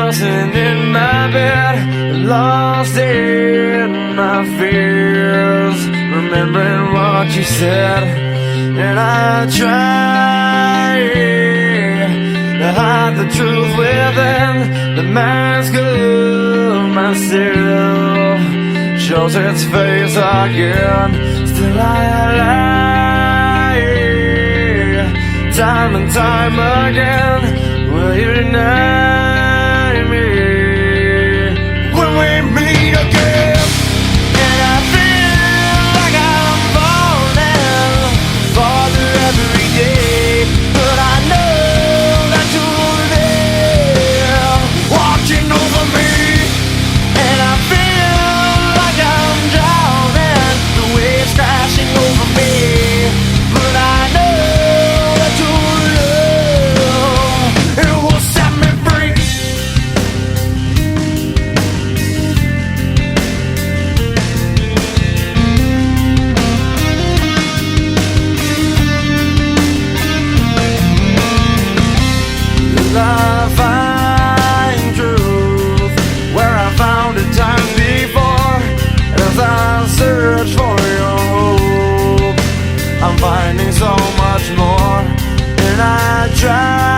tossing in my bed, lost in my fears, remembering what you said. And I try to hide the truth within the mask of myself, shows its face again. Still I lie, time and time again. Will you deny me when we meet again? And I feel like I'm falling farther every day, but I know that you're there, watching over me. And I feel like I'm drowning, the waves crashing over me, but I know that your love, it will set me free. I find truth where I found it time before. As I search for your hope, I'm finding so much more. And I try